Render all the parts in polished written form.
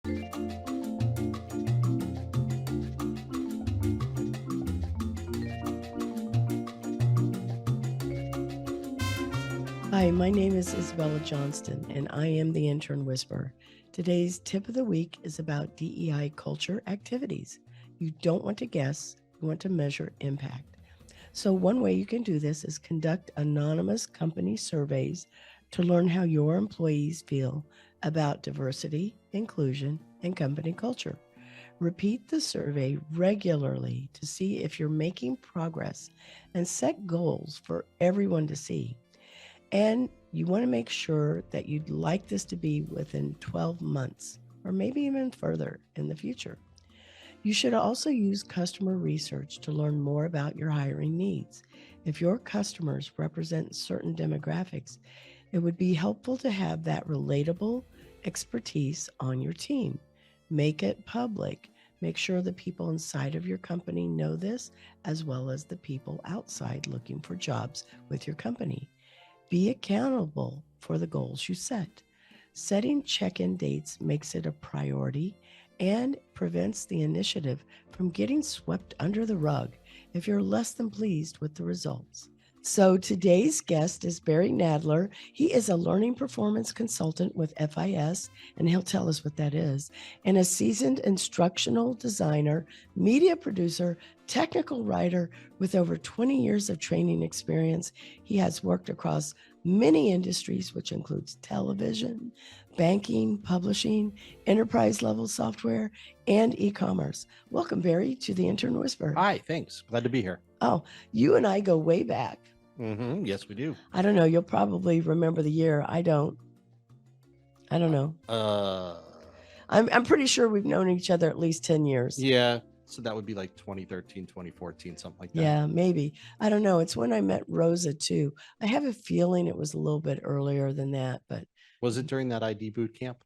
Hi, my name is Isabella Johnston, and I am the Intern Whisperer. Today's tip of the week is about DEI culture activities. You don't want to guess, you want to measure impact. So, one way you can do this is conduct anonymous company surveys to learn how your employees feel about diversity, inclusion, and company culture. Repeat the survey regularly to see if you're making progress and set goals for everyone to see. And you want to make sure that you'd like this to be within 12 months or maybe even further in the future. You should also use customer research to learn more about your hiring needs. If your customers represent certain demographics, it would be helpful to have that relatable expertise on your team. Make it public. Make sure the people inside of your company know this, as well as the people outside looking for jobs with your company. Be accountable for the goals you set. Setting check-in dates makes it a priority and prevents the initiative from getting swept under the rug if you're less than pleased with the results. So today's guest is Barry Nadler. He is a learning performance consultant with FIS, and he'll tell us what that is, and a seasoned instructional designer, media producer, technical writer with over 20 years of training experience. He has worked across many industries, which includes television, banking, publishing, enterprise level software, and e-commerce. Welcome, Barry, to the Intern Whisperer. Hi, thanks. Glad to be here. Oh, you and I go way back. Yes, we do. I don't know. You'll probably remember the year. I don't know. I'm pretty sure we've known each other at least 10 years. Yeah. So that would be like 2013, 2014, something like that. Yeah, maybe. I don't know. It's when I met Rosa too. I have a feeling it was a little bit earlier than that, but Was it during that ID boot camp?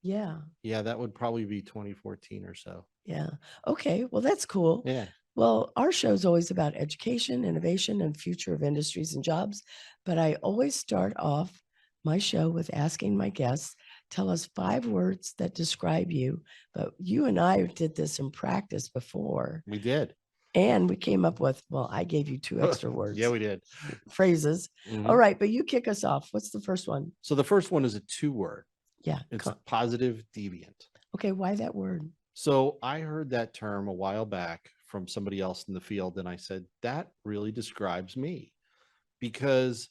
yeah. Yeah, that would probably be 2014 or so. Yeah. Okay. Well, that's cool. Yeah. Well, our show is always about education, innovation, and future of industries and jobs. But I always start off my show with asking my guests, tell us 5 words that describe you. But you and I did this in practice before. We did. And we came up with, well, I gave you 2 extra words. Yeah, we did. Phrases. All right. But you kick us off. What's the first one? So the first one is a 2-word. Yeah. It's positive deviant. Okay. Why that word? So I heard that term a while back from somebody else in the field, and I said, that really describes me, because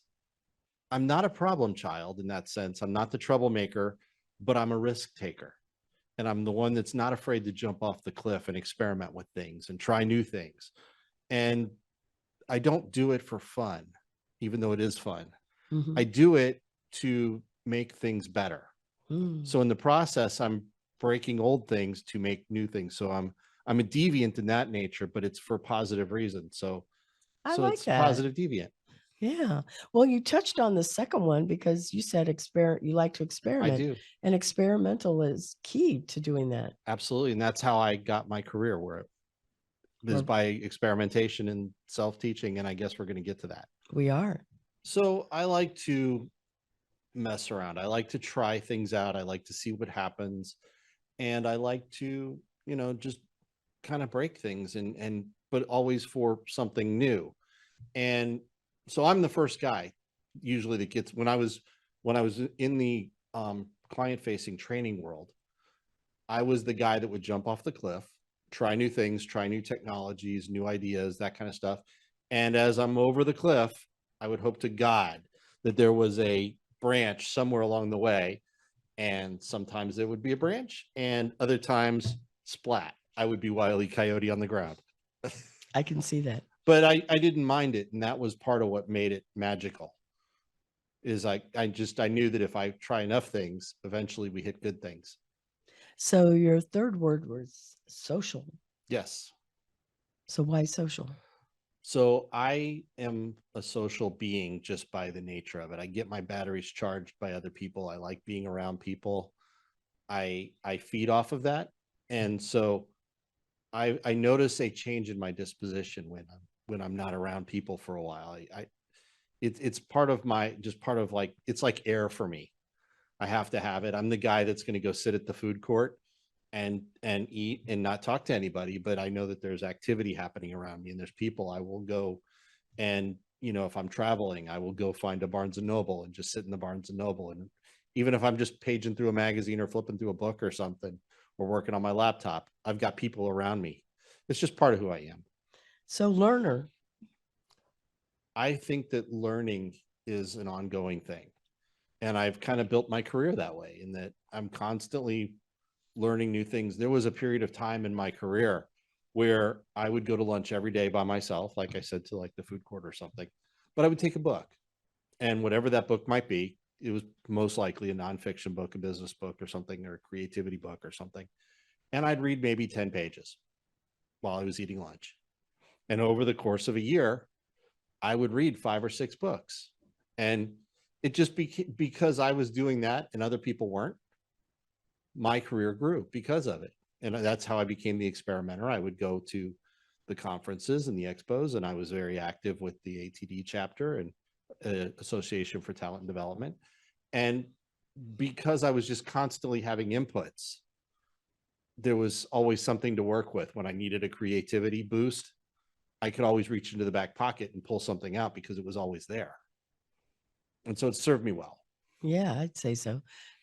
I'm not a problem child in that sense. I'm not the troublemaker, but I'm a risk taker. And I'm the one that's not afraid to jump off the cliff and experiment with things and try new things. And I don't do it for fun, even though it is fun. I do it to make things better. So in the process, I'm breaking old things to make new things. So I'm a deviant in that nature, but it's for positive reasons. So like it's that. positive deviant. Yeah. Well, you touched on the second one because you said you like to experiment. I do. And experimental is key to doing that. Absolutely. And that's how I got my career, where it is by experimentation and self-teaching. And I guess we're going to get to that. We are. So I like to mess around. I like to try things out. I like to see what happens. And I like to, just kind of break things but always for something new. And so I'm the first guy usually that gets, when I was in the client facing training world, I was the guy that would jump off the cliff, try new things, try new technologies, new ideas, that kind of stuff. And as I'm over the cliff, I would hope to God that there was a branch somewhere along the way. And sometimes there would be a branch, and other times, splat, I would be Wile E. Coyote on the ground. I can see that. But I didn't mind it. And that was part of what made it magical, is I knew that if I try enough things, eventually we hit good things. So your third word was social. Yes. So why social? So I am a social being just by the nature of it. I get my batteries charged by other people. I like being around people. I feed off of that. And so I notice a change in my disposition when I'm not around people for a while. It's part of it's like air for me. I have to have it. I'm the guy that's going to go sit at the food court and eat and not talk to anybody, but I know that there's activity happening around me and there's people. I will go and, if I'm traveling, I will go find a Barnes and Noble and just sit in the Barnes and Noble. And even if I'm just paging through a magazine or flipping through a book or something, or working on my laptop, I've got people around me. It's just part of who I am. So, learner. I think that learning is an ongoing thing. And I've kind of built my career that way, in that I'm constantly learning new things. There was a period of time in my career where I would go to lunch every day by myself, like I said, to like the food court or something, but I would take a book, and whatever that book might be, it was most likely a nonfiction book, a business book or something, or a creativity book or something. And I'd read maybe 10 pages while I was eating lunch. And over the course of a year, I would read 5 or 6 books. And it just became, because I was doing that and other people weren't, my career grew because of it. And that's how I became the experimenter. I would go to the conferences and the expos, and I was very active with the ATD chapter and Association for Talent and Development. And because I was just constantly having inputs, there was always something to work with. When I needed a creativity boost, I could always reach into the back pocket and pull something out because it was always there. And so it served me well. Yeah, I'd say so.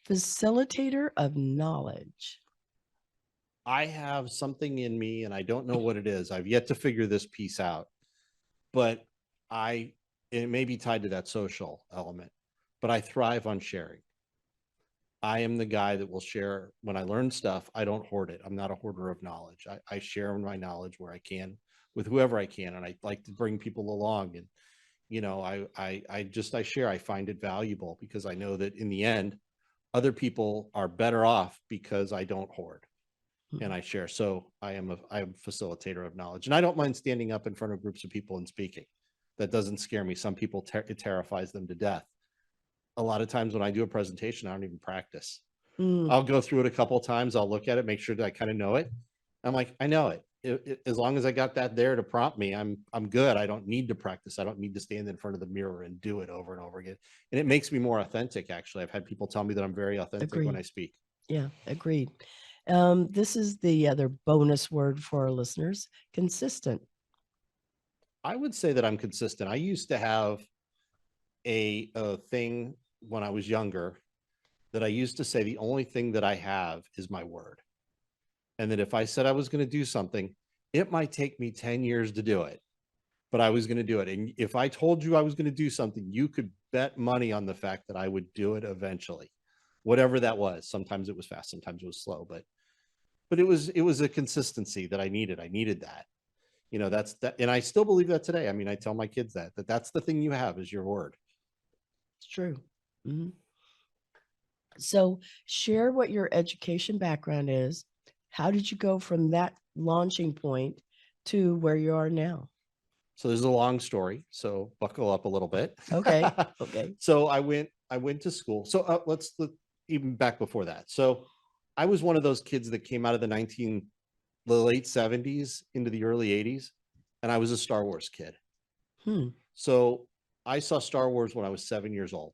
Facilitator of knowledge. I have something in me, and I don't know what it is. I've yet to figure this piece out, but it may be tied to that social element, but I thrive on sharing. I am the guy that will share. When I learn stuff, I don't hoard it. I'm not a hoarder of knowledge. I share my knowledge where I can with whoever I can. And I like to bring people along. And, I share. I find it valuable because I know that in the end, other people are better off because I don't hoard and I share. So I'm a facilitator of knowledge, and I don't mind standing up in front of groups of people and speaking. That doesn't scare me. Some people, it terrifies them to death. A lot of times when I do a presentation, I don't even practice. I'll go through it a couple of times. I'll look at it, make sure that I kind of know it. I'm like, I know it. As long as I got that there to prompt me, I'm good. I don't need to practice. I don't need to stand in front of the mirror and do it over and over again. And it makes me more authentic. Actually, I've had people tell me that I'm very authentic when I speak. Yeah, agreed. This is the other bonus word for our listeners: consistent. I would say that I'm consistent. I used to have a thing when I was younger that I used to say, the only thing that I have is my word. And that if I said I was going to do something, it might take me 10 years to do it, but I was going to do it. And if I told you I was going to do something, you could bet money on the fact that I would do it eventually, whatever that was. Sometimes it was fast, sometimes it was slow, but it was a consistency that I needed. I needed that. That's that. And I still believe that today. I mean, I tell my kids that's the thing you have, is your word. It's true. Mm-hmm. So share what your education background is. How did you go from that launching point to where you are now? So there's a long story, so buckle up a little bit. Okay. Okay. So I went to school. So let's even back before that. So I was one of those kids that came out of the late 70s into the early 80s, and I was a Star Wars kid. So I saw Star Wars when I was 7 years old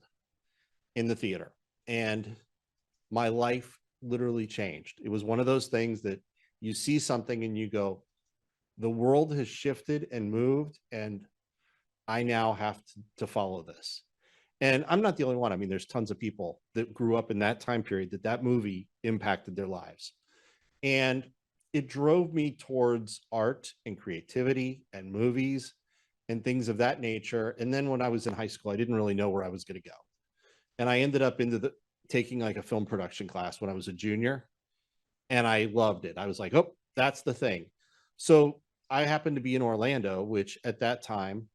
in the theater, and my life literally changed. It was one of those things that you see something and you go, the world has shifted and moved, and I now have to follow this. And I'm not the only one. I mean, there's tons of people that grew up in that time period that movie impacted their lives. And it drove me towards art and creativity and movies and things of that nature. And then when I was in high school, I didn't really know where I was going to go. And I ended up taking like a film production class when I was a junior. And I loved it. I was like, oh, that's the thing. So I happened to be in Orlando, which at that time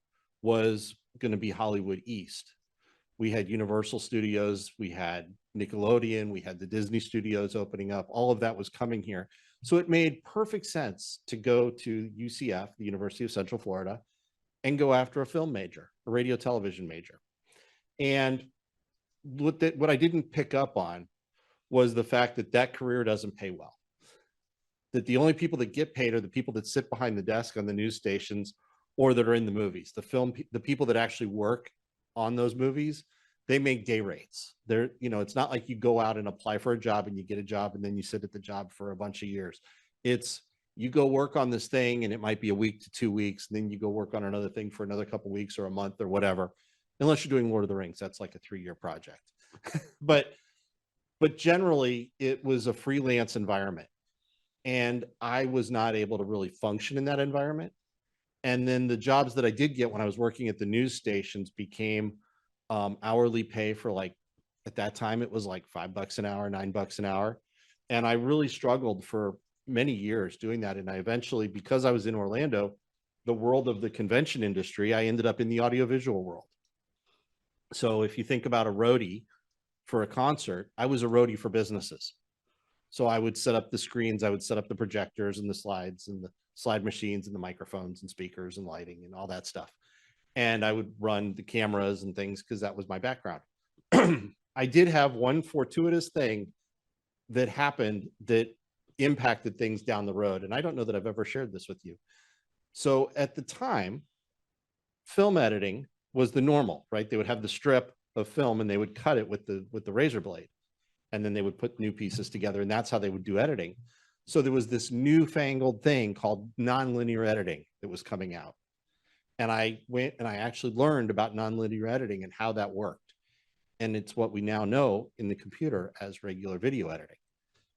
was going to be Hollywood East. We had Universal Studios, we had Nickelodeon, we had the Disney Studios opening up. All of that was coming here. So it made perfect sense to go to UCF, the University of Central Florida, and go after a film major, a radio television major. And what I didn't pick up on was the fact that career doesn't pay well. That the only people that get paid are the people that sit behind the desk on the news stations or that are in the movies. The people that actually work on those movies, they make day rates. They're, you know, it's not like you go out and apply for a job and you get a job and then you sit at the job for a bunch of years. It's, you go work on this thing and it might be a week to 2 weeks, and then you go work on another thing for another couple of weeks or a month or whatever. Unless you're doing Lord of the Rings, that's like a 3-year project. but generally it was a freelance environment, and I was not able to really function in that environment. And then the jobs that I did get when I was working at the news stations became hourly pay for, like, at that time it was like $5 an hour, $9 an hour. And I really struggled for many years doing that. And I eventually, because I was in Orlando, the world of the convention industry, I ended up in the audiovisual world. So if you think about a roadie for a concert, I was a roadie for businesses. So I would set up the screens, I would set up the projectors and the slides and the slide machines and the microphones and speakers and lighting and all that stuff. And I would run the cameras and things because that was my background. I did have one fortuitous thing that happened that impacted things down the road. And I don't know that I've ever shared this with you. So at the time, film editing was the normal, right? They would have the strip of film and they would cut it with the razor blade. And then they would put new pieces together, and that's how they would do editing. So there was this newfangled thing called nonlinear editing that was coming out. And I went and I actually learned about nonlinear editing and how that worked. And it's what we now know in the computer as regular video editing.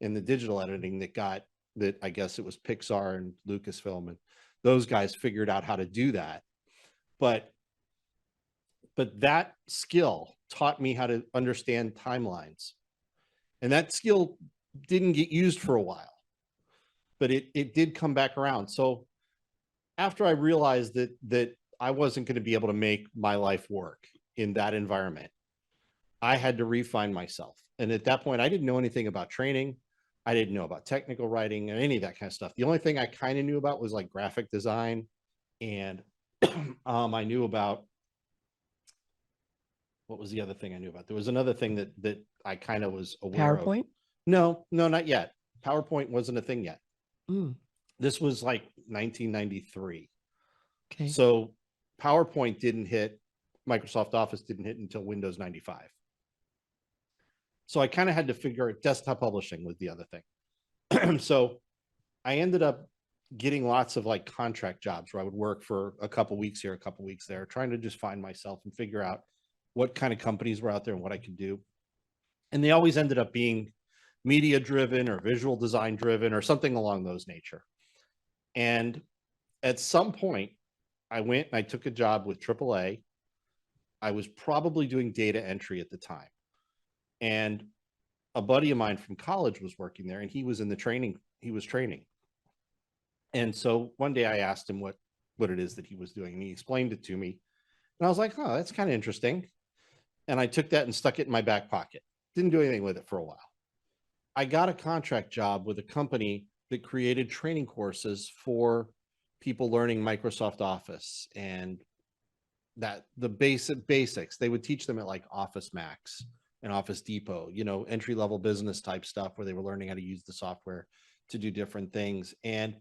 In the digital editing that I guess it was Pixar and Lucasfilm, and those guys figured out how to do that. But that skill taught me how to understand timelines. And that skill didn't get used for a while, but it did come back around. So after I realized that I wasn't going to be able to make my life work in that environment, I had to refine myself. And at that point, I didn't know anything about training. I didn't know about technical writing and any of that kind of stuff. The only thing I kind of knew about was like graphic design. And I knew about, what was the other thing I knew about? There was another thing that I kind of was aware of. PowerPoint? No, not yet. PowerPoint wasn't a thing yet. Mm. This was like 1993. Okay. So PowerPoint didn't hit, Microsoft Office didn't hit until Windows 95. So I kind of had to figure out, desktop publishing was the other thing. So I ended up getting lots of like contract jobs where I would work for a couple weeks here, a couple weeks there, trying to just find myself and figure out what kind of companies were out there and what I could do. And they always ended up being media driven or visual design driven or something along those nature. And at some point I went and I took a job with AAA. I was probably doing data entry at the time. And a buddy of mine from college was working there, and he was in the training. He was training. And so one day I asked him what it is that he was doing, and he explained it to me. And I was like, oh, that's kind of interesting. And I took that and stuck it in my back pocket. Didn't do anything with it for a while. I got a contract job with a company that created training courses for people learning Microsoft Office and that the basics. They would teach them at like Office Max and Office Depot, you know, entry-level business type stuff where they were learning how to use the software to do different things. And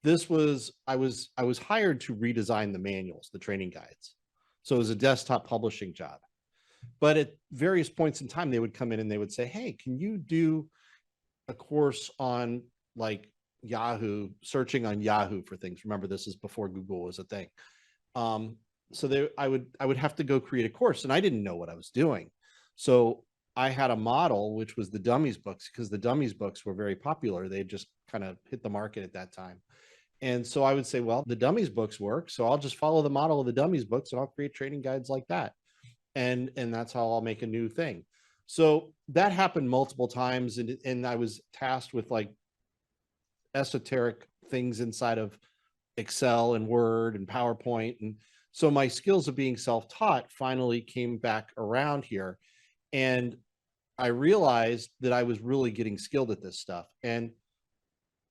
this was, I was hired to redesign the manuals, the training guides. So it was a desktop publishing job. But at various points in time, they would come in and they would say, hey, can you do a course on like Yahoo, searching on Yahoo for things? Remember, this is before Google was a thing. So I would have to go create a course, and I didn't know what I was doing. So I had a model, which was the dummies books, because the dummies books were very popular. They just kind of hit the market at that time. And so I would say, well, the dummies books work, so I'll just follow the model of the dummies books and I'll create training guides like that. And that's how I'll make a new thing. So that happened multiple times. And I was tasked with like esoteric things inside of Excel and Word and PowerPoint. And so my skills of being self-taught finally came back around here. And I realized that I was really getting skilled at this stuff. And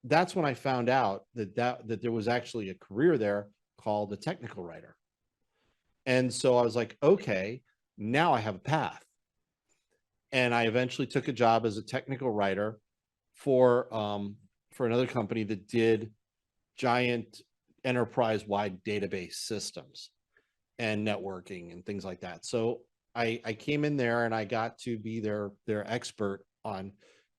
that's when I found out that there was actually a career there called a technical writer. And so I was like, okay, now I have a path. And I eventually took a job as a technical writer for another company that did giant enterprise-wide database systems and networking and things like that. So I came in there and I got to be their expert on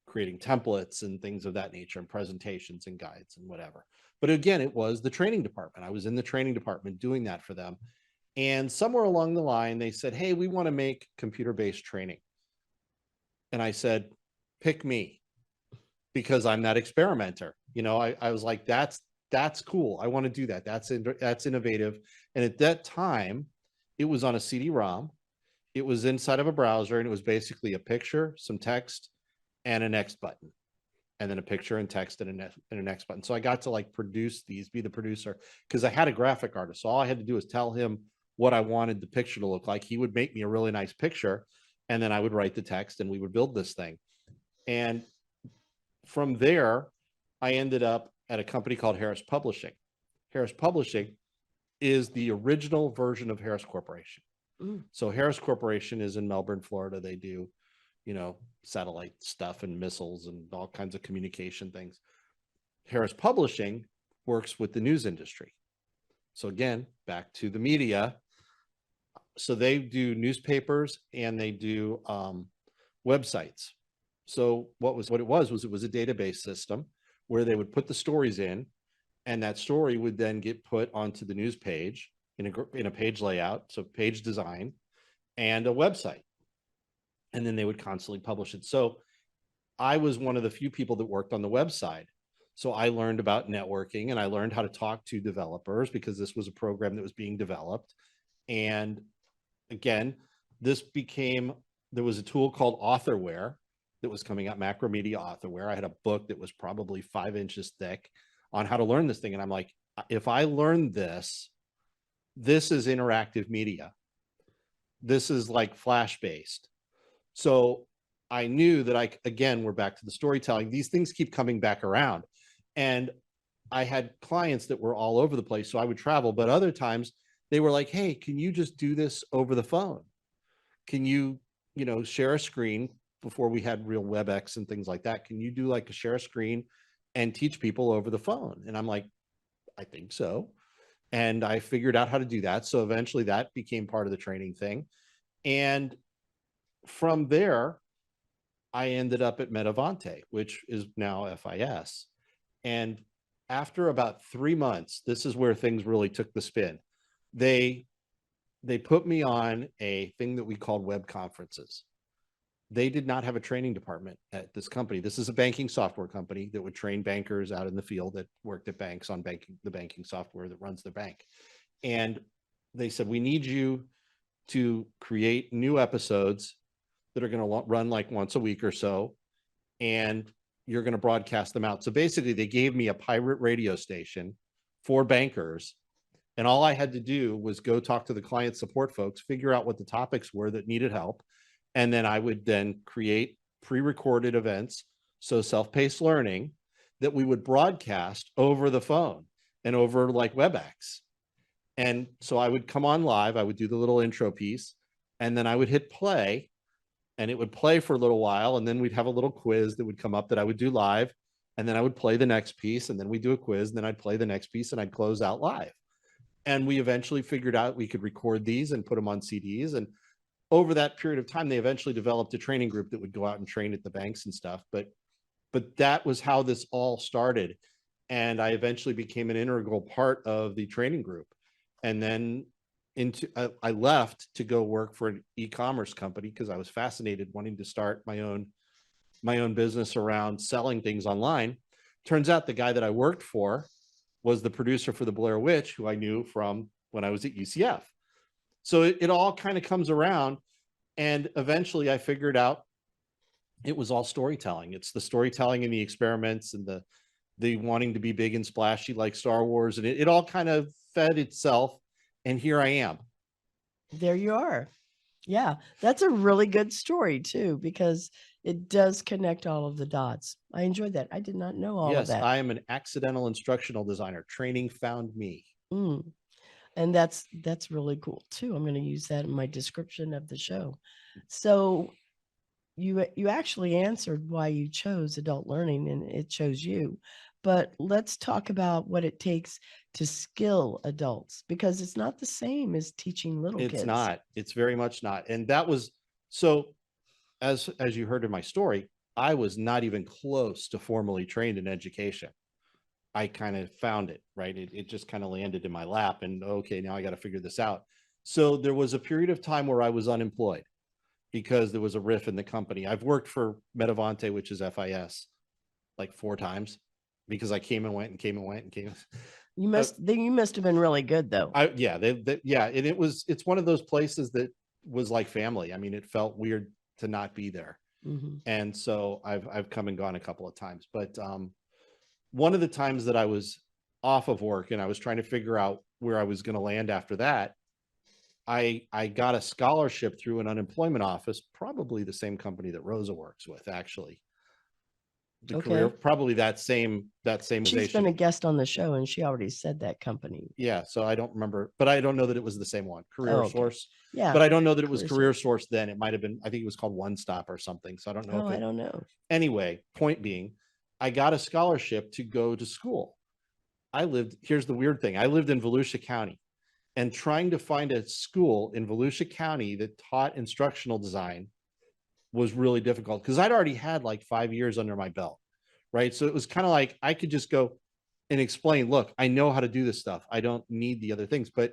creating templates and things of that nature, and presentations and guides and whatever. But again, it was the training department. I was in the training department doing that for them. And somewhere along the line, they said, hey, we want to make computer-based training. And I said, pick me, because I'm that experimenter. I was like, that's cool. I want to do that. That's innovative. And at that time, it was on a CD-ROM. It was inside of a browser, and it was basically a picture, some text, and a next button, and then a picture and text and a next button. So I got to like produce these, be the producer, because I had a graphic artist. So all I had to do was tell him what I wanted the picture to look like. He would make me a really nice picture, and then I would write the text, and we would build this thing. And from there, I ended up at a company called Harris Publishing. Harris Publishing is the original version of Harris Corporation. So Harris Corporation is in Melbourne, Florida. They do, satellite stuff and missiles and all kinds of communication things. Harris Publishing works with the news industry. So again, back to the media. So they do newspapers and they do websites. So what it was it was a database system where they would put the stories in, and that story would then get put onto the news page in a page layout, so page design, and a website. And then they would constantly publish it. So I was one of the few people that worked on the website. So I learned about networking, and I learned how to talk to developers, because this was a program that was being developed. And again, there was a tool called Authorware that was coming out, Macromedia Authorware. I had a book that was probably 5 inches thick on how to learn this thing. And I'm like, if I learn this is interactive media. This is like Flash based. So I knew that again, we're back to the storytelling. These things keep coming back around. And I had clients that were all over the place. So I would travel, but other times they were like, hey, can you just do this over the phone? Can you, share a screen? Before we had real WebEx and things like that, can you do like a share a screen and teach people over the phone? And I'm like, I think so. And I figured out how to do that. So eventually that became part of the training thing. And from there, I ended up at Metavante, which is now FIS. And after about 3 months, this is where things really took the spin. They put me on a thing that we called web conferences. They did not have a training department at this company. This is a banking software company that would train bankers out in the field that worked at banks on the banking software that runs the bank. And they said, we need you to create new episodes that are going to run like once a week or so, and you're going to broadcast them out. So basically they gave me a pirate radio station for bankers, and all I had to do was go talk to the client support folks, figure out what the topics were that needed help. And then I would then create pre-recorded events, so self-paced learning, that we would broadcast over the phone and over like WebEx. And so I would come on live, I would do the little intro piece, and then I would hit play, and it would play for a little while. And then we'd have a little quiz that would come up that I would do live. And then I would play the next piece, and then we'd do a quiz, and then I'd play the next piece, and I'd close out live. And we eventually figured out we could record these and put them on CDs. And over that period of time, they eventually developed a training group that would go out and train at the banks and stuff. But that was how this all started. And I eventually became an integral part of the training group. And then I left to go work for an e-commerce company because I was fascinated wanting to start my own business around selling things online. Turns out the guy that I worked for was the producer for the Blair Witch, who I knew from when I was at UCF. So it all kind of comes around. And eventually I figured out it was all storytelling. It's the storytelling and the experiments and the wanting to be big and splashy like Star Wars. And it all kind of fed itself. And here I am. There you are. Yeah, that's a really good story too, because it does connect all of the dots. I enjoyed that. I did not know all of Yes, that. I am an accidental instructional designer. Training found me. And that's really cool too. I'm going to use that in my description of the show. So you actually answered why you chose adult learning, and it chose you. but let's talk about what it takes to skill adults, because it's not the same as teaching little It's kids. not. It's very much not. And that was so, as you heard in my story, I was not even close to formally trained in education. I kind of found it, right? It just kind of landed in my lap, and okay, now I got to figure this out. So there was a period of time where I was unemployed because there was a riff in the company. I've worked for Metavante, which is FIS, like 4 times because I came and went and came and went and came. You must have been really good though. Yeah, yeah, and it's one of those places that was like family. I mean, it felt weird to not be there. Mm-hmm. And so I've come and gone a couple of times, but one of the times that I was off of work and I was trying to figure out where I was going to land after that, I got a scholarship through an unemployment office, probably the same company that Rosa works with, actually. The career, probably that same She's been a guest on the show and she already said that company. Yeah, so I don't remember, but I don't know that it was the same one, Career Source. Yeah, but I don't know that it was Career Source then. It might have been, I think it was called One Stop or something. So I don't know. I don't know. Anyway, point being, I got a scholarship to go to school. Here's the weird thing. I lived in Volusia County, and trying to find a school in Volusia County that taught instructional design was really difficult because I'd already had like 5 years under my belt, right? So it was kind of like I could just go and explain, look, I know how to do this stuff. I don't need the other things, but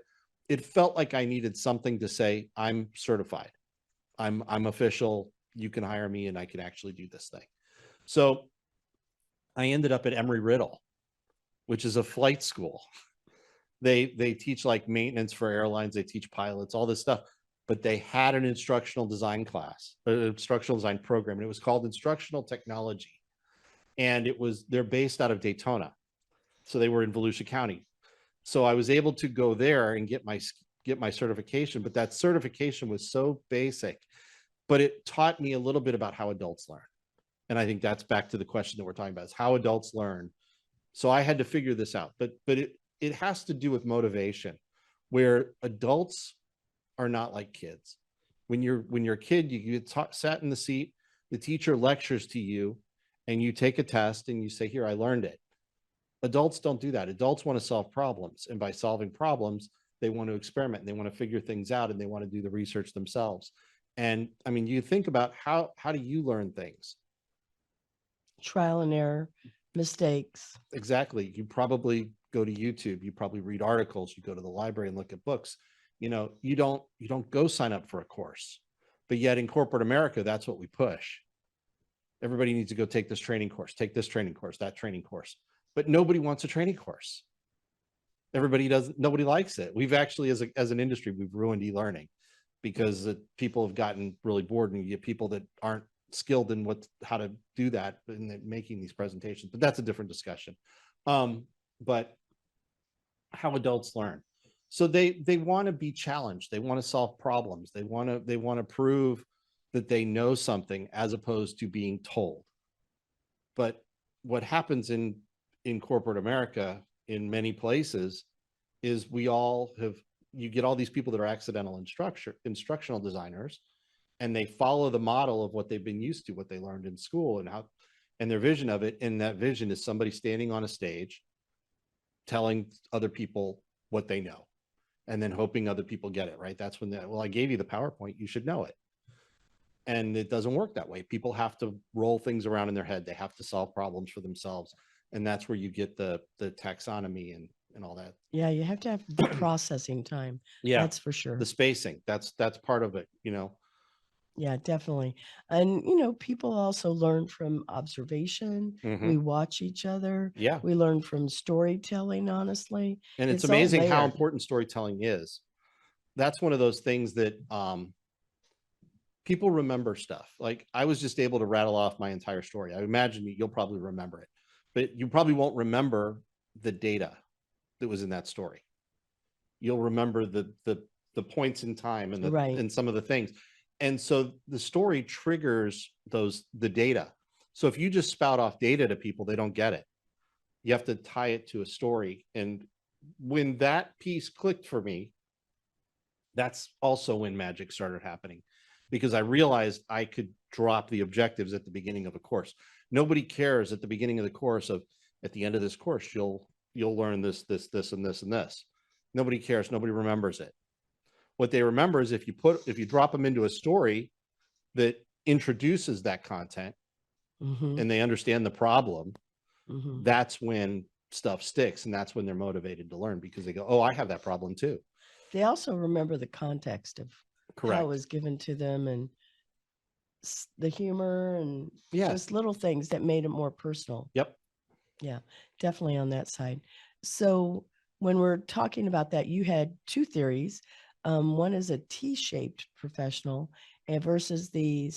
it felt like I needed something to say, I'm certified. I'm official. You can hire me and I can actually do this thing. So I ended up at Embry-Riddle, which is a flight school. They teach like maintenance for airlines. They teach pilots, all this stuff, but they had an instructional design class, an instructional design program, and it was called Instructional Technology. And they're based out of Daytona. So they were in Volusia County. So I was able to go there and get my certification, but that certification was so basic, but it taught me a little bit about how adults learn. And I think that's back to the question that we're talking about, is how adults learn. So I had to figure this out, but it has to do with motivation, where adults are not like kids. When you're a kid, you get sat in the seat, the teacher lectures to you, and you take a test and you say, here, I learned it. Adults don't do that. Adults want to solve problems. And by solving problems, they want to experiment and they want to figure things out and they want to do the research themselves. And I mean, you think about how do you learn things? Trial and error, mistakes. Exactly. You probably go to YouTube, you probably read articles, you go to the library and look at books. You know, you don't go sign up for a course. But yet in corporate America, that's what we push. Everybody needs to go take this training course, take this training course, that training course. But nobody wants a training course. Nobody likes it. We've actually, as an industry, we've ruined e-learning because people have gotten really bored, and you get people that aren't skilled in how to do that and making these presentations. But that's a different discussion. But how adults learn. So they want to be challenged. They want to solve problems. They want to prove that they know something as opposed to being told. But what happens in corporate America in many places is you get all these people that are accidental instructional designers, and they follow the model of what they've been used to, what they learned in school and their vision of it. And that vision is somebody standing on a stage telling other people what they know and then hoping other people get it, right? That's when I gave you the PowerPoint, you should know it. And it doesn't work that way. People have to roll things around in their head. They have to solve problems for themselves. And that's where you get the taxonomy and all that. Yeah, you have to have the processing time. Yeah, that's for sure. The spacing, that's part of it, you know. Yeah, definitely. And, people also learn from observation. Mm-hmm. We watch each other. Yeah. We learn from storytelling, honestly. And it's amazing how important storytelling is. That's one of those things that people remember stuff. Like I was just able to rattle off my entire story. I imagine you'll probably remember it, but you probably won't remember the data that was in that story. You'll remember the points in time and and some of the things. And so the story triggers the data. So if you just spout off data to people, they don't get it. You have to tie it to a story. And when that piece clicked for me, that's also when magic started happening, because I realized I could drop the objectives at the beginning of a course. Nobody cares at the beginning of the course of, at the end of this course, you'll learn this, this, this, and this, and this. Nobody cares. Nobody remembers it. What they remember is if you drop them into a story that introduces that content and they understand the problem, that's when stuff sticks, and that's when they're motivated to learn, because they go, oh, I have that problem too. They also remember the context of how it was given to them, and the humor, and just little things that made it more personal. Yep. Yeah, definitely on that side. So when we're talking about that, you had two theories. One is a T-shaped professional and versus the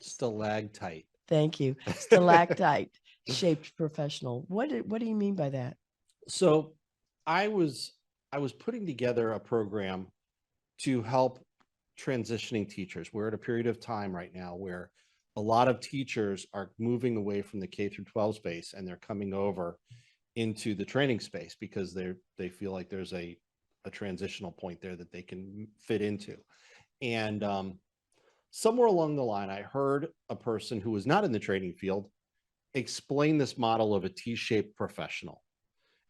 stalactite. Thank you. Stalactite shaped professional. What do you mean by that? So I was putting together a program to help transitioning teachers. We're at a period of time right now where a lot of teachers are moving away from the K through 12 space, and they're coming over into the training space because they feel like there's a transitional point there that they can fit into. And somewhere along the line, I heard a person who was not in the training field explain this model of a T-shaped professional.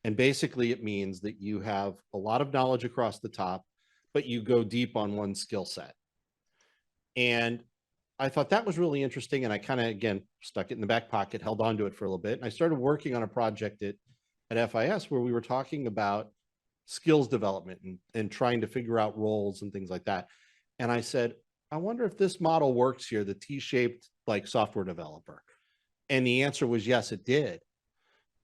And basically it means that you have a lot of knowledge across the top, but you go deep on one skill set. And I thought that was really interesting. And I kind of, again, stuck it in the back pocket, held on to it for a little bit. And I started working on a project at FIS where we were talking about skills development and trying to figure out roles and things like that. And I said, I wonder if this model works here, the T-shaped like software developer. And the answer was yes, it did.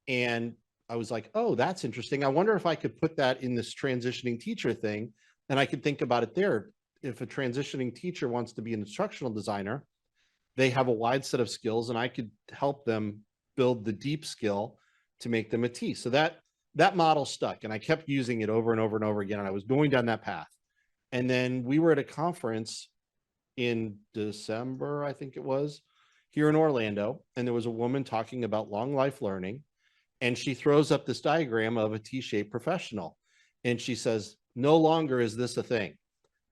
And I was like, oh, that's interesting. I wonder if I could put that in this transitioning teacher thing, and I could think about it there. If a transitioning teacher wants to be an instructional designer, they have a wide set of skills, and I could help them build the deep skill to make them a T. So that model stuck, and I kept using it over and over and over again. And I was going down that path. And then we were at a conference in December, I think it was, here in Orlando, and there was a woman talking about long life learning, and she throws up this diagram of a T-shaped professional, and she says, no longer is this a thing.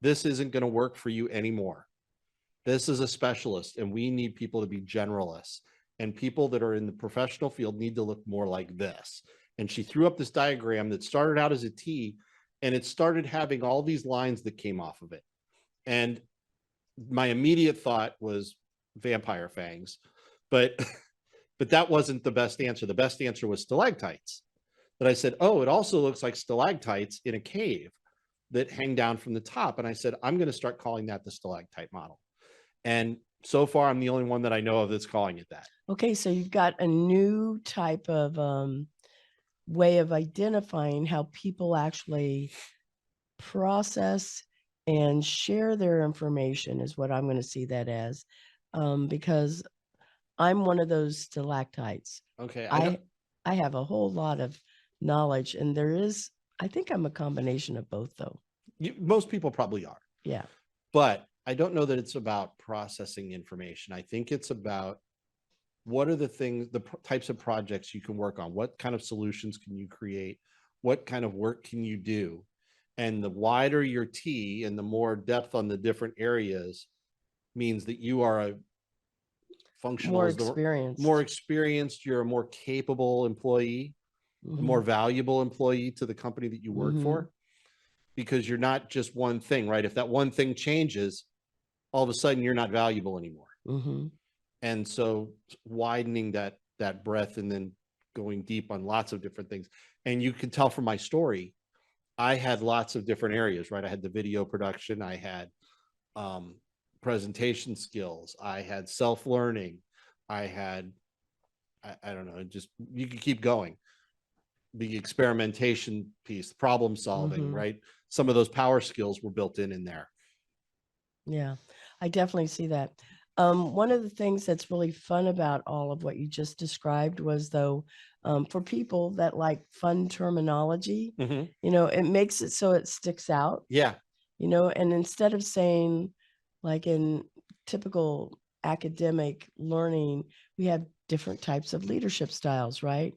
This isn't going to work for you anymore. This is a specialist, and we need people to be generalists, and people that are in the professional field need to look more like this. And she threw up this diagram that started out as a T, and it started having all these lines that came off of it. And my immediate thought was vampire fangs, but that wasn't the best answer. The best answer was stalactites. But I said, oh, it also looks like stalactites in a cave that hang down from the top. And I said, I'm going to start calling that the stalactite model. And so far, I'm the only one that I know of that's calling it that. Okay, so you've got a new type of way of identifying how people actually process and share their information is what I'm going to see that as, because I'm one of those stalactites. Okay. I have a whole lot of knowledge, and I think I'm a combination of both, though. Most people probably are. Yeah. But I don't know that it's about processing information. I think it's about what are the things, the types of projects you can work on? What kind of solutions can you create? What kind of work can you do? And the wider your T and the more depth on the different areas means that you are a functional, more experienced, you're a more capable employee, a more valuable employee to the company that you work for, because you're not just one thing, right? If that one thing changes, all of a sudden you're not valuable anymore. And so widening that breadth and then going deep on lots of different things. And you can tell from my story, I had lots of different areas, right? I had the video production, I had presentation skills, I had self-learning, I had, I don't know, just, you could keep going. The experimentation piece, problem solving, right? Some of those power skills were built in there. Yeah, I definitely see that. One of the things that's really fun about all of what you just described was, though, for people that like fun terminology, it makes it so it sticks out. Yeah. And instead of saying, like in typical academic learning, we have different types of leadership styles, right?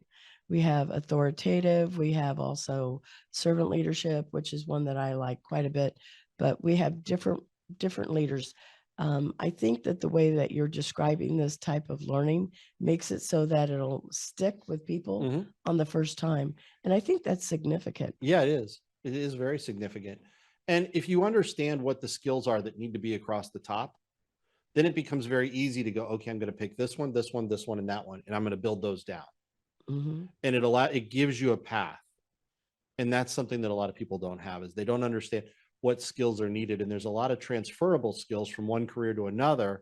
We have authoritative, we have also servant leadership, which is one that I like quite a bit, but we have different leaders. I think that the way that you're describing this type of learning makes it so that it'll stick with people Mhm. on the first time. And I think that's significant. Yeah, it is. It is very significant. And if you understand what the skills are that need to be across the top, then it becomes very easy to go, okay, I'm going to pick this one, this one, this one, and that one, and I'm going to build those down. Mm-hmm. And it gives you a path. And that's something that a lot of people don't have, is they don't understand what skills are needed. And there's a lot of transferable skills from one career to another.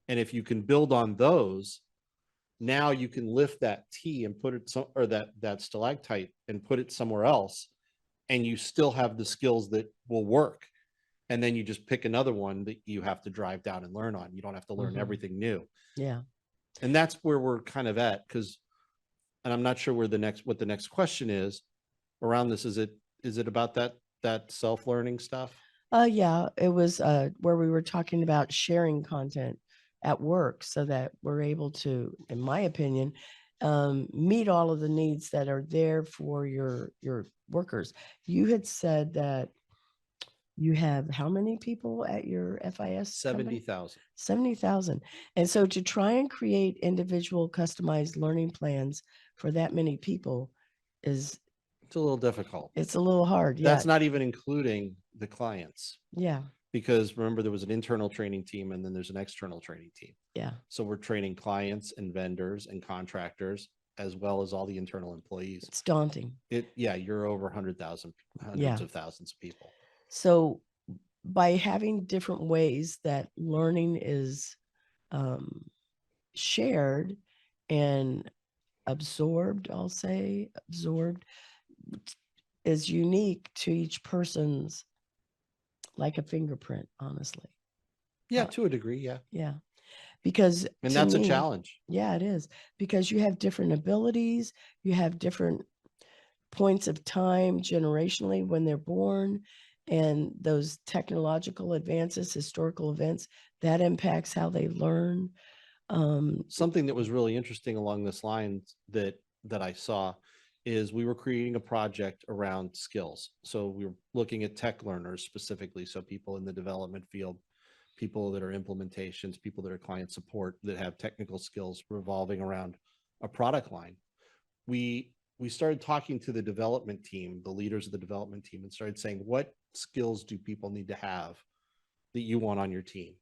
And if you can build on those, now you can lift that T and put it or that stalactite and put it somewhere else, and you still have the skills that will work. And then you just pick another one that you have to drive down and learn on. You don't have to learn everything new. Yeah. And that's where we're kind of at, and I'm not sure what the next question is around this. Is it about that self-learning stuff? Yeah, it was where we were talking about sharing content at work so that we're able to, in my opinion, meet all of the needs that are there for your workers. You had said that you have how many people at your FIS? 70,000. 70,000. And so to try and create individual customized learning plans for that many people it's a little difficult. It's a little hard. Yeah. That's not even including the clients. Yeah. Because remember, there was an internal training team and then there's an external training team. Yeah. So we're training clients and vendors and contractors as well as all the internal employees. It's daunting. You're over 100,000, hundreds of thousands of people. So by having different ways that learning is shared and absorbed, is unique to each person's, like a fingerprint, honestly. Yeah, to a degree, yeah. Yeah. Because that's a challenge. Yeah, it is. Because you have different abilities, you have different points of time generationally when they're born, and those technological advances, historical events, that impacts how they learn. Something that was really interesting along this line that I saw is we were creating a project around skills. So we were looking at tech learners specifically. So people in the development field, people that are implementations, people that are client support, that have technical skills revolving around a product line. We started talking to the development team, the leaders of the development team, and started saying, what skills do people need to have that you want on your team?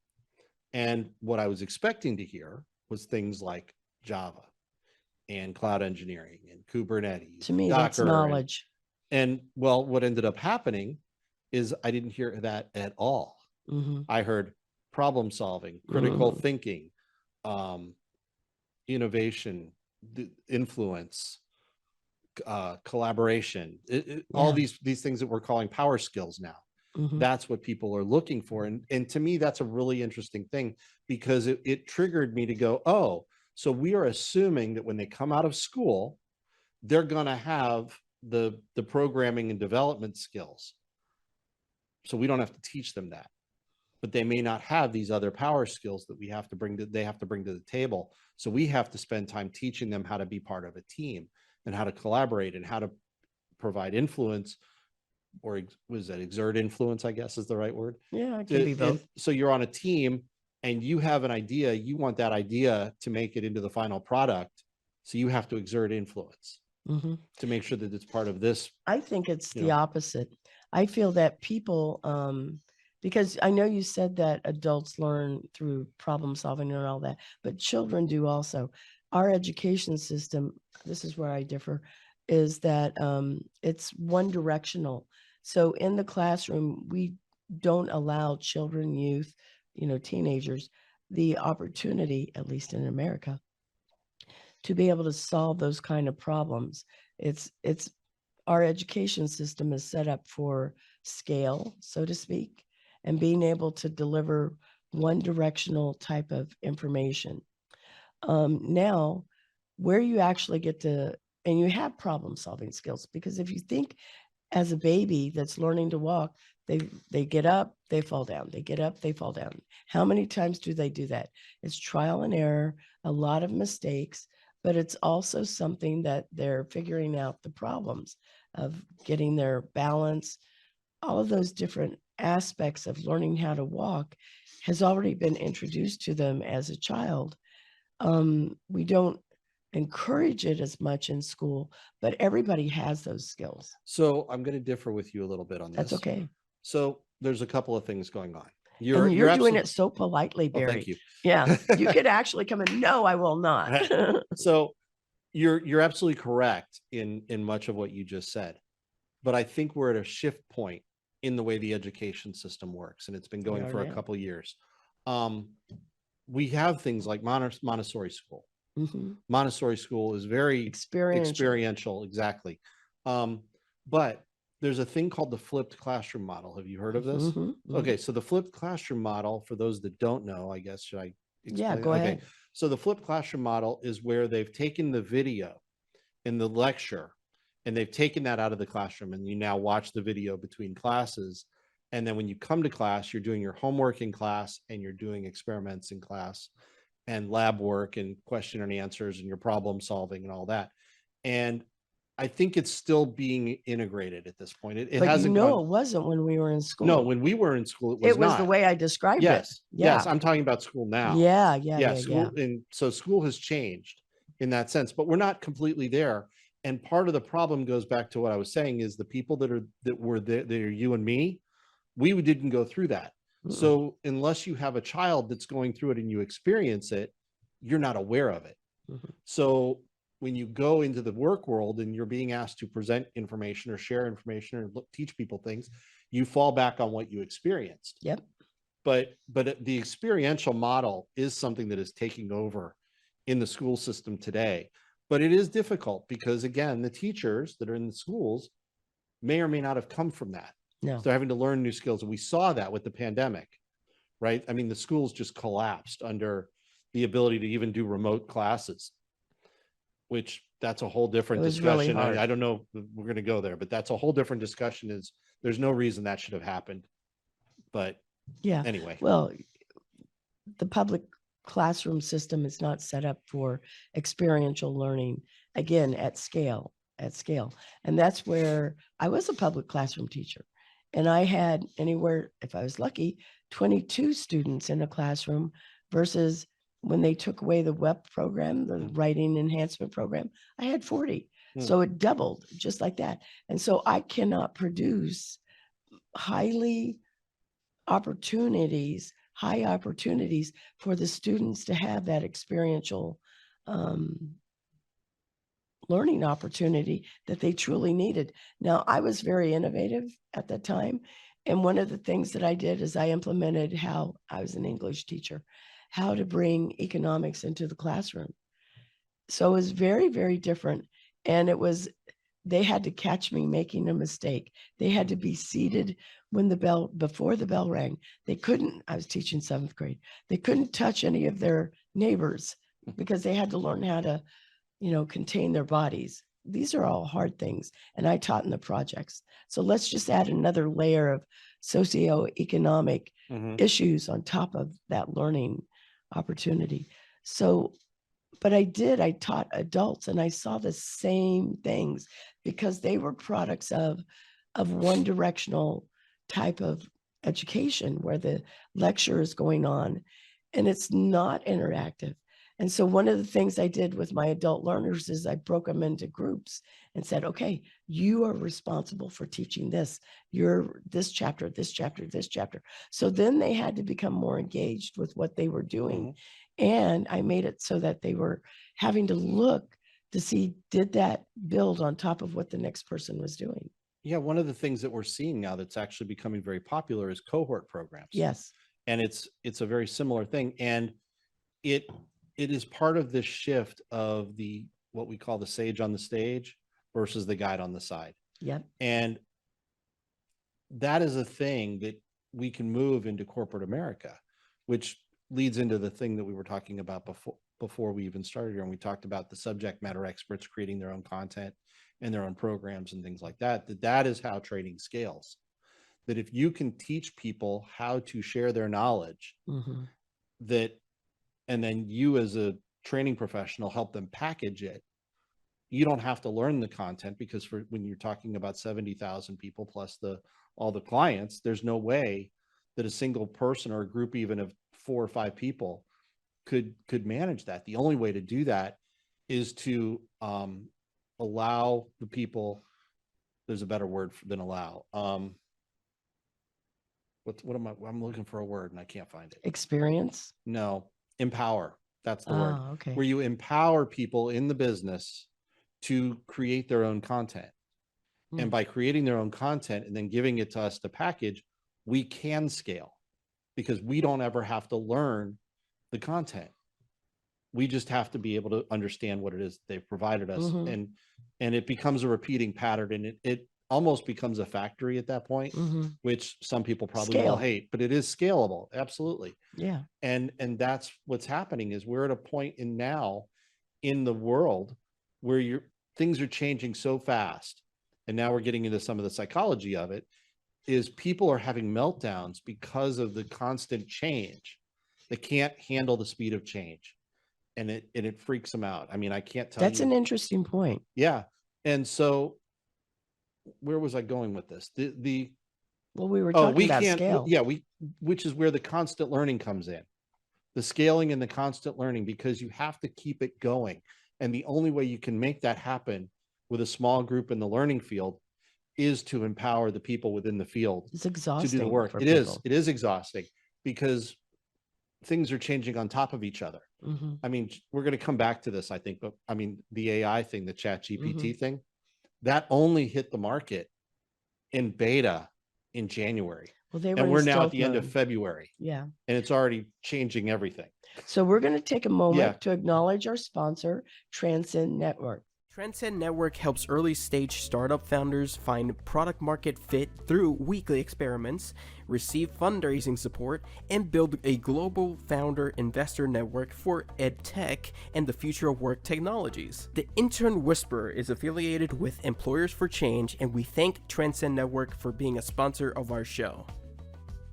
And what I was expecting to hear was things like Java and cloud engineering and Kubernetes. To me, Docker, that's knowledge. And well, what ended up happening is I didn't hear that at all. Mm-hmm. I heard problem solving, critical thinking, innovation, influence, collaboration, all these things that we're calling power skills now. Mm-hmm. That's what people are looking for. And to me, that's a really interesting thing, because it triggered me to go, oh, so we are assuming that when they come out of school, they're going to have the programming and development skills. So we don't have to teach them that, but they may not have these other power skills that they have to bring to the table. So we have to spend time teaching them how to be part of a team and how to collaborate and how to provide influence, or was that exert influence, I guess is the right word. Yeah, it can be both. So you're on a team and you have an idea, you want that idea to make it into the final product. So you have to exert influence to make sure that it's part of this. I think it's the opposite. I feel that people, because I know you said that adults learn through problem solving and all that, but children do also. Our education system, this is where I differ, is that it's one directional. So in the classroom, we don't allow children, youth, teenagers, the opportunity, at least in America, to be able to solve those kind of problems. It's our education system is set up for scale, so to speak, and being able to deliver one directional type of information. Now, where you actually get to, and you have problem solving skills, because if you think as a baby that's learning to walk, they get up, they fall down, they get up, they fall down. How many times do they do that? It's trial and error, a lot of mistakes, but it's also something that they're figuring out the problems of getting their balance, all of those different aspects of learning how to walk has already been introduced to them as a child. We don't encourage it as much in school, but everybody has those skills. So I'm going to differ with you a little bit on this. That's okay. So there's a couple of things going on. You're doing it so politely, Barry. Oh, thank you. Yeah, you could actually come in. No, I will not. So you're absolutely correct in much of what you just said, but I think we're at a shift point in the way the education system works, and it's been going for a couple of years. We have things like Montessori school. Mm-hmm. Montessori school is very experiential, exactly. But there's a thing called the flipped classroom model. Have you heard of this? Mm-hmm, mm-hmm. Okay, so the flipped classroom model, for those that don't know, I guess, should I explain? Yeah, go ahead. So the flipped classroom model is where they've taken the video in the lecture and they've taken that out of the classroom, and you now watch the video between classes. And then when you come to class, you're doing your homework in class and you're doing experiments in class and lab work and question and answers and your problem solving and all that. And I think it's still being integrated at this point. It hasn't. It wasn't when we were in school. No, when we were in school, it was not the way I described it. Yes, I'm talking about school now. Yeah. School, and so school has changed in that sense, but we're not completely there. And part of the problem goes back to what I was saying is the people that were there, that are you and me, we didn't go through that. Mm-hmm. So unless you have a child that's going through it and you experience it, you're not aware of it. Mm-hmm. So when you go into the work world and you're being asked to present information or share information or teach people things, you fall back on what you experienced. Yep. But the experiential model is something that is taking over in the school system today. But it is difficult because, again, the teachers that are in the schools may or may not have come from that. No. So they're having to learn new skills. And we saw that with the pandemic, right? I mean, the schools just collapsed under the ability to even do remote classes, which that's a whole different discussion. Really I don't know if we're going to go there, but that's a whole different discussion. Is there's no reason that should have happened. But yeah, anyway. Well, the public classroom system is not set up for experiential learning, again, at scale. And that's where I was a public classroom teacher. And I had anywhere, if I was lucky, 22 students in a classroom versus when they took away the WEP program, the writing enhancement program, I had 40. So it doubled just like that. And so I cannot produce high opportunities for the students to have that experiential learning opportunity that they truly needed. Now, I was very innovative at that time. And one of the things that I did is I implemented how I was an English teacher, how to bring economics into the classroom. So it was very, very different. And they had to catch me making a mistake. They had to be seated before the bell rang. I was teaching 7th grade. They couldn't touch any of their neighbors because they had to learn how to, contain their bodies. These are all hard things. And I taught in the projects. So let's just add another layer of socioeconomic issues on top of that learning opportunity. So, but I taught adults and I saw the same things because they were products of one directional type of education where the lecture is going on and it's not interactive. And so one of the things I did with my adult learners is I broke them into groups and said, okay, you are responsible for teaching this. You're this chapter, this chapter, this chapter. So then they had to become more engaged with what they were doing. And I made it so that they were having to look to see, did that build on top of what the next person was doing? Yeah, one of the things that we're seeing now that's actually becoming very popular is cohort programs. Yes. And it's a very similar thing. And it is part of this shift of what we call the sage on the stage versus the guide on the side. Yep. And that is a thing that we can move into corporate America, which leads into the thing that we were talking about before we even started here. And we talked about the subject matter experts creating their own content and their own programs and things like that. That is how training scales. That if you can teach people how to share their knowledge, and then you as a training professional help them package it you don't have to learn the content, because when you're talking about 70,000 people plus all the clients, there's no way that a single person or a group even of 4 or 5 people could manage that. The only way to do that is to allow the people, there's a better word than allow. I'm looking for a word and I can't find it. Experience? No, empower. That's the word. Okay. Where you empower people in the business to create their own content. And by creating their own content and then giving it to us to package, we can scale, because we don't ever have to learn the content. We just have to be able to understand what it is they've provided us. And it becomes a repeating pattern, and it almost becomes a factory at that point, which some people probably will hate, but it is scalable. Absolutely. Yeah. And that's what's happening, is we're at a point now in the world where things are changing so fast. And now we're getting into some of the psychology of it, is people are having meltdowns because of the constant change. They can't handle the speed of change. And it freaks them out. I mean, I can't tell you. That's an interesting point. Yeah. And so where was I going with this? Well, we were talking about scale. Yeah, which is where the constant learning comes in. The scaling and the constant learning, because you have to keep it going. And the only way you can make that happen with a small group in the learning field is to empower the people within the field. It's exhausting to do the work. It is exhausting, because things are changing on top of each other. I mean, we're going to come back to this, I think, but I mean, the AI thing, the Chat GPT thing, that only hit the market in beta in January. Well, and we're now at the end of February. Yeah. And it's already changing everything. So we're going to take a moment to acknowledge our sponsor, Transcend Network. Transcend Network helps early-stage startup founders find product-market fit through weekly experiments, receive fundraising support, and build a global founder-investor network for EdTech and the future of work technologies. The Intern Whisperer is affiliated with Employers for Change, and we thank Transcend Network for being a sponsor of our show.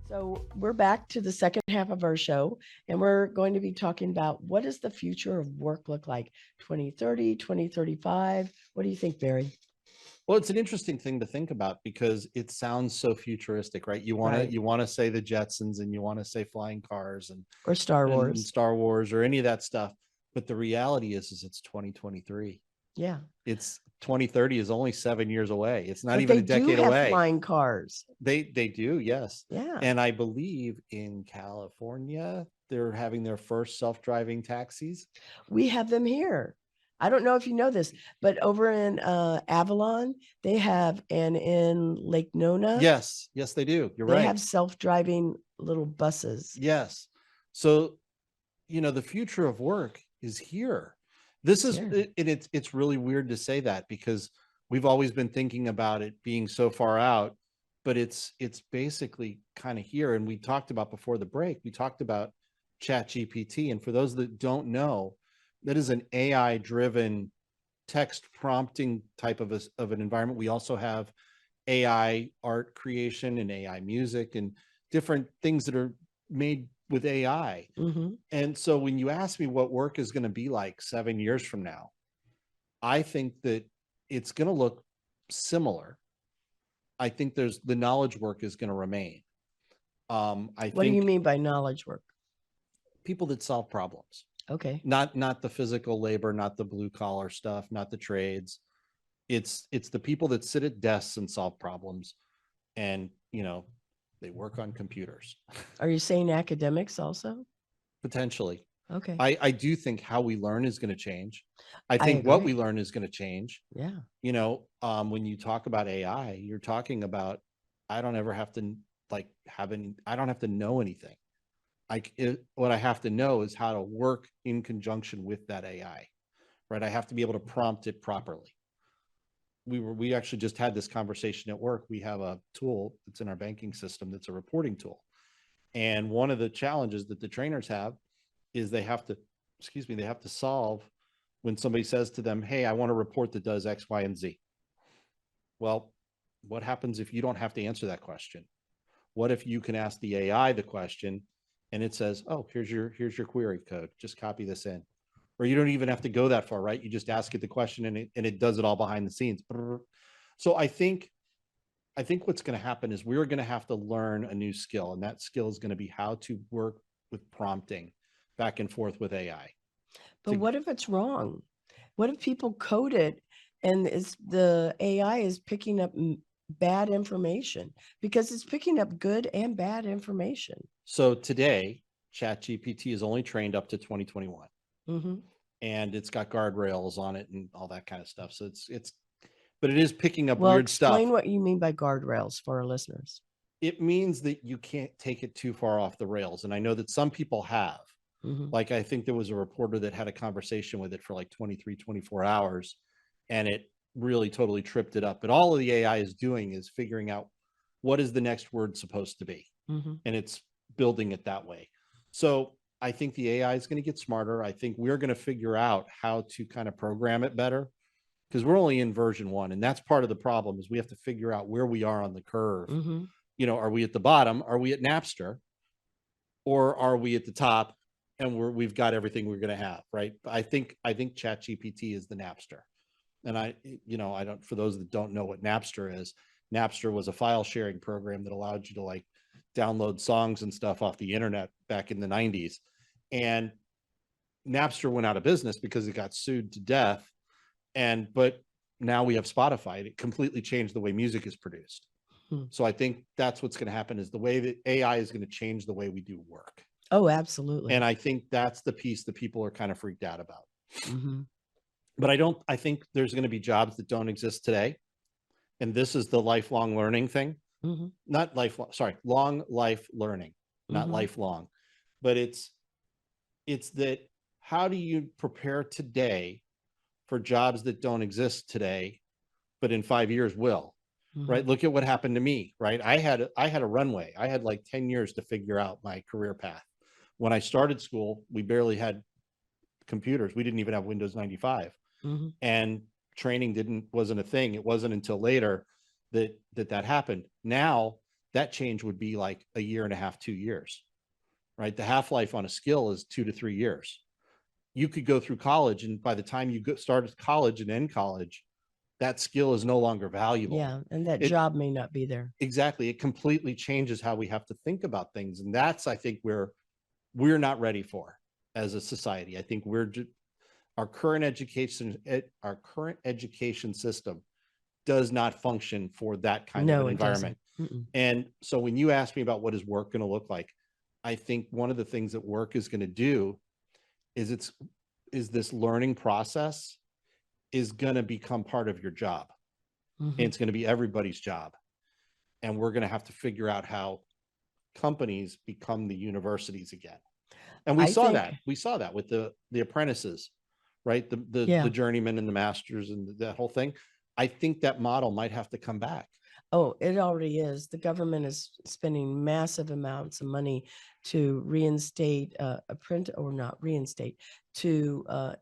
So we're back to the second half of our show, and we're going to be talking about what does the future of work look like, 2030, 2035? What do you think, Barry? Well, it's an interesting thing to think about, because it sounds so futuristic, right? You want to say the Jetsons, and you want to say flying cars, or Star Wars, and Star Wars, or any of that stuff. But the reality is it's 2023. Yeah. It's 2030 is only 7 years away. It's not even a decade away. Flying cars. They do, yes. Yeah. And I believe in California, they're having their first self-driving taxis. We have them here. I don't know if you know this, but over in Avalon, they have, and in Lake Nona. Yes, they do. You're right. They have self-driving little buses. Yes. So, the future of work is here. It's really weird to say that, because we've always been thinking about it being so far out, but it's basically kind of here. And we talked about before the break, we talked about Chat GPT. And for those that don't know, that is an AI driven text prompting type of an environment. We also have AI art creation and AI music and different things that are made with AI. And so when you ask me what work is going to be like 7 years from now, I think that it's going to look similar. I think the knowledge work is going to remain. What do you mean by knowledge work? People that solve problems. Okay. Not the physical labor, not the blue collar stuff, not the trades. It's the people that sit at desks and solve problems, and they work on computers. Are you saying academics also? Potentially. Okay. I do think how we learn is going to change. I think what we learn is going to change. Yeah. When you talk about AI, you're talking about, I don't ever have to I don't have to know anything. What I have to know is how to work in conjunction with that AI, right? I have to be able to prompt it properly. We actually just had this conversation at work. We have a tool that's in our banking system that's a reporting tool. And one of the challenges that the trainers have is they have to solve when somebody says to them, hey, I want a report that does X, Y, and Z. Well, what happens if you don't have to answer that question? What if you can ask the AI the question and it says, oh, here's your query code. Just copy this in. or you don't even have to go that far, right? You just ask it the question and it does it all behind the scenes. So I think what's going to happen is we're going to have to learn a new skill, and that skill is going to be how to work with prompting back and forth with AI. But what if it's wrong? What if people code it and the AI is picking up bad information? Because it's picking up good and bad information. So today, Chat GPT is only trained up to 2021. Mm-hmm. And it's got guardrails on it and all that kind of stuff. So but it is picking up Well, weird stuff. explain what you mean by guardrails for our listeners. It means that you can't take it too far off the rails. And I know that some people have. Mm-hmm. Like, I think there was a reporter that had a conversation with it for like 23, 24 hours, and it really totally tripped it up. But all of the AI is doing is figuring out what is the next word supposed to be. Mm-hmm. And it's building it that way. So I think the AI is going to get smarter. I think we're going to figure out how to kind of program it better, because we're only in version 1. And that's part of the problem, is we have to figure out where we are on the curve. Mm-hmm. You know, are we at the bottom? Are we at Napster? Or are we at the top and we've got everything we're going to have, right? I think Chat GPT is the Napster. And I don't, for those that don't know what Napster is, Napster was a file sharing program that allowed you to like download songs and stuff off the internet back in the 90s. And Napster went out of business because it got sued to death. But now we have Spotify. It completely changed the way music is produced. So I think that's what's going to happen, is the way that AI is going to change the way we do work. Oh, absolutely. And I think that's the piece that people are kind of freaked out about. Mm-hmm. But I think there's going to be jobs that don't exist today. And this is the lifelong learning thing. Mm-hmm. Not lifelong, sorry, long life learning, not Mm-hmm. lifelong. But it's that, how do you prepare today for jobs that don't exist today, but in 5 years will? Mm-hmm. Right? Look at what happened to me, right? I had a runway. I had like 10 years to figure out my career path. When I started school, we barely had computers. We didn't even have Windows 95. Mm-hmm. And training wasn't a thing. It wasn't until later that happened. Now that change would be like a year and a half, 2 years, right? The half-life on a skill is 2 to 3 years. You could go through college, and by the time you start college and end college, that skill is no longer valuable. Yeah, and that job may not be there. Exactly. It completely changes how we have to think about things. And that's, I think, where we're not ready for as a society. I think our current education system does not function for that kind of an environment. And so when you ask me about what is work going to look like, I think one of the things that work is going to do is this learning process is going to become part of your job. Mm-hmm. And it's going to be everybody's job. And we're going to have to figure out how companies become the universities again. And we saw that with the apprentices, right? The journeyman and the masters and that whole thing. I think that model might have to come back. Oh, it already is. The government is spending massive amounts of money to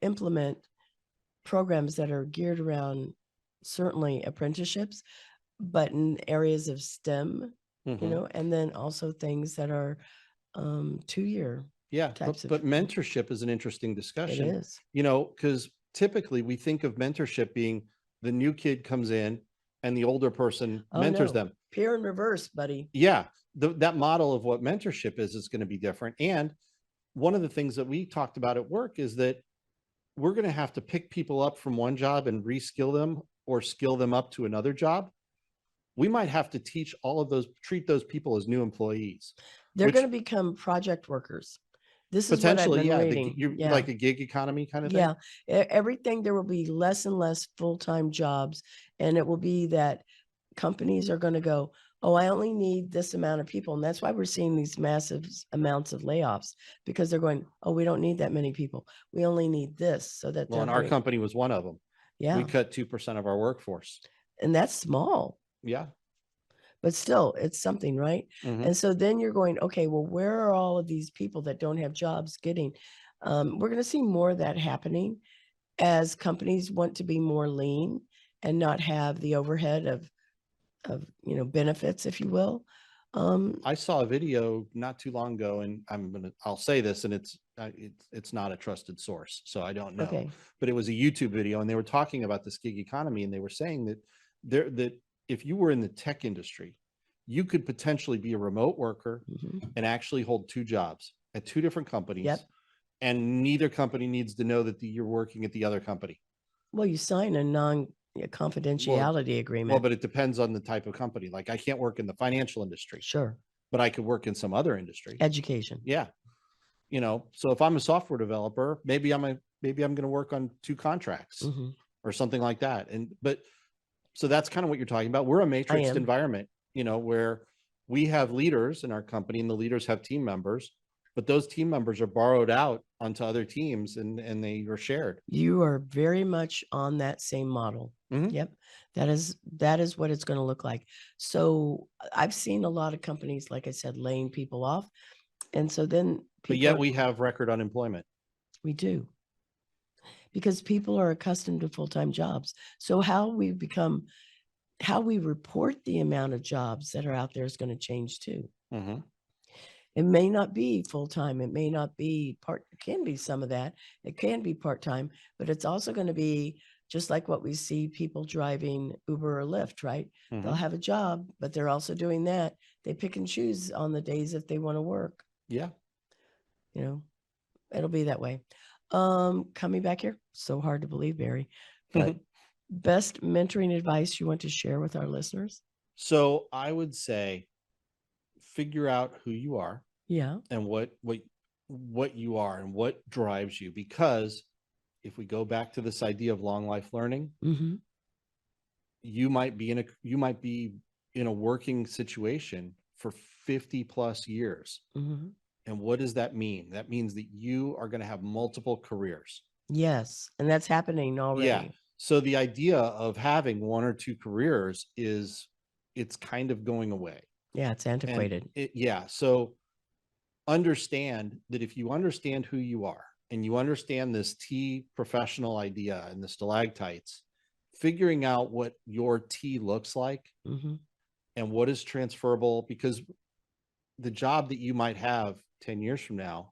implement programs that are geared around certainly apprenticeships, but in areas of STEM, Mm-hmm. and then also things that are 2-year. Yeah, but mentorship is an interesting discussion. It is. Because typically we think of mentorship being the new kid comes in and the older person mentors them. Peer in reverse, buddy. Yeah, that model of what mentorship is going to be different. And one of the things that we talked about at work is that we're going to have to pick people up from one job and reskill them or skill them up to another job. We might have to treat those people as new employees. They're going to become project workers. This is what I've been reading. Like a gig economy kind of thing. Yeah, everything. There will be less and less full-time jobs, and it will be that companies are going to go, oh, I only need this amount of people. And that's why we're seeing these massive amounts of layoffs, because they're going, oh, we don't need that many people. We only need this. So that and our company was one of them. Yeah. We cut 2% of our workforce. And that's small. Yeah. But still, it's something, right? Mm-hmm. And so then you're going, okay, well, where are all of these people that don't have jobs getting? We're going to see more of that happening as companies want to be more lean and not have the overhead of benefits, if you will. I saw a video not too long ago, and I'll say this, and it's not a trusted source, so I don't know. Okay. But it was a YouTube video, and they were talking about this gig economy, and they were saying that if you were in the tech industry, you could potentially be a remote worker and actually hold two jobs at two different companies. Yep. And neither company needs to know that you're working at the other company. Well, you sign a non-confidentiality agreement. Well, but it depends on the type of company. Like, I can't work in the financial industry. Sure. But I could work in some other industry. Education. Yeah. So if I'm a software developer, maybe I'm going to work on two contracts or something like that. So that's kind of what you're talking about. We're a matrixed environment, where we have leaders in our company, and the leaders have team members, but those team members are borrowed out onto other teams, and they are shared. You are very much on that same model. Yep. That is what it's going to look like. So I've seen a lot of companies, like I said, laying people off. And so then but yet we have record unemployment. We do. Because people are accustomed to full-time jobs. So how we report the amount of jobs that are out there is going to change too. It may not be full-time. It may not be it can be some of that. It can be part-time, but it's also going to be just like what we see people driving Uber or Lyft, right? They'll have a job, but they're also doing that. They pick and choose on the days if they want to work. Yeah. It'll be that way. Coming back here, so hard to believe, Barry, but best mentoring advice you want to share with our listeners? So I would say, figure out who you are. Yeah. And what you are and what drives you. Because if we go back to this idea of long life learning, you might be in a working situation for 50 plus years. And what does that mean? That means that you are going to have multiple careers. Yes. And that's happening already. Yeah. So the idea of having one or two careers it's kind of going away. Yeah. It's antiquated. So understand that if you understand who you are and you understand this T professional idea and the stalactites, figuring out what your T looks like and what is transferable, because the job that you might have 10 years from now,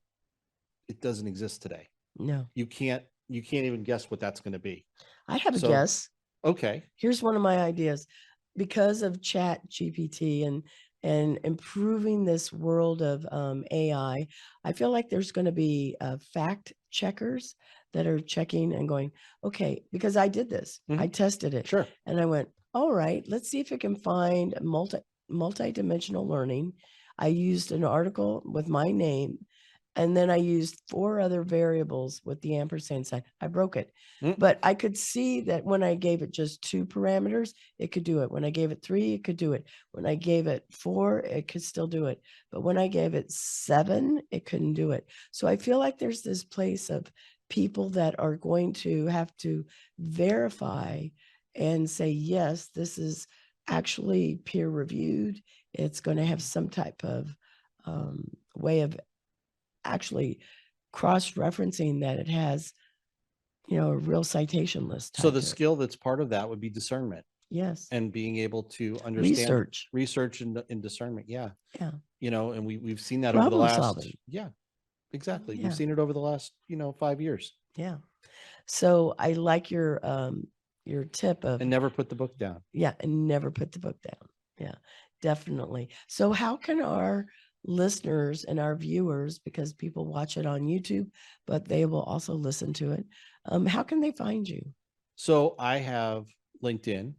it doesn't exist today. No. You can't even guess what that's going to be. I have a guess. Okay. Here's one of my ideas. Because of Chat GPT and improving this world of AI, I feel like there's going to be fact checkers that are checking and going, okay, because I did this. I tested it. Sure. And I went, all right, let's see if it can find multi-dimensional learning. I used an article with my name, and then I used 4 other variables with the ampersand sign. I broke it. But I could see that when I gave it just 2 parameters, it could do it. When I gave it 3, it could do it. When I gave it 4, it could still do it. But when I gave it 7, it couldn't do it. So I feel like there's this place of people that are going to have to verify and say, yes, this is actually peer reviewed. It's going to have some type of way of actually cross-referencing that it has, a real citation list. So the skill that's part of that would be discernment. Yes. And being able to understand research and discernment. Yeah. Yeah. And we've seen that over the last solving. Yeah, exactly. Yeah. We've seen it over the last, 5 years. Yeah. So I like your tip of, and never put the book down. Yeah. And never put the book down. Yeah, definitely. So how can our listeners and our viewers, because people watch it on YouTube, but they will also listen to it, how can they find you? So I have LinkedIn,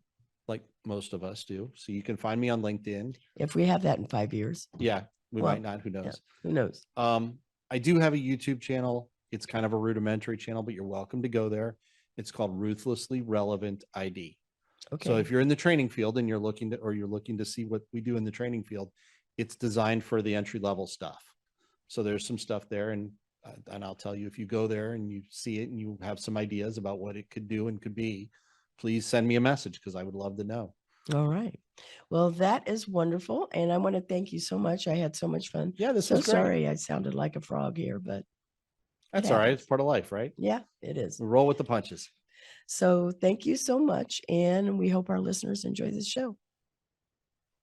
like most of us do. So you can find me on LinkedIn. If we have that in 5 years. Yeah, we might not. Who knows? Yeah, who knows? I do have a YouTube channel. It's kind of a rudimentary channel, but you're welcome to go there. It's called Ruthlessly Relevant ID. Okay. So if you're in the training field and you're looking to see what we do in the training field, it's designed for the entry level stuff. So there's some stuff there, and I'll tell you, if you go there and you see it and you have some ideas about what it could do and could be, please send me a message, because I would love to know. All right. Well, that is wonderful. And I want to thank you so much. I had so much fun. Yeah, this was great. Sorry I sounded like a frog here, but that's all right. It's part of life, right? Yeah, it is. We roll with the punches. So thank you so much. And we hope our listeners enjoy this show.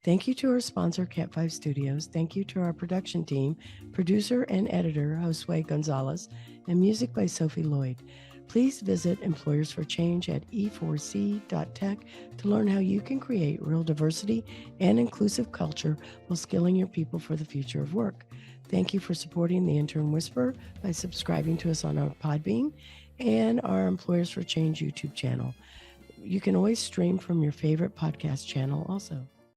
Thank you to our sponsor, Cat 5 Studios. Thank you to our production team, producer and editor, Josue Gonzalez, and music by Sophie Lloyd. Please visit Employers for Change at e4c.tech to learn how you can create real diversity and inclusive culture while skilling your people for the future of work. Thank you for supporting the Intern Whisperer by subscribing to us on our Podbean and our Employers for Change YouTube channel. You can always stream from your favorite podcast channel also.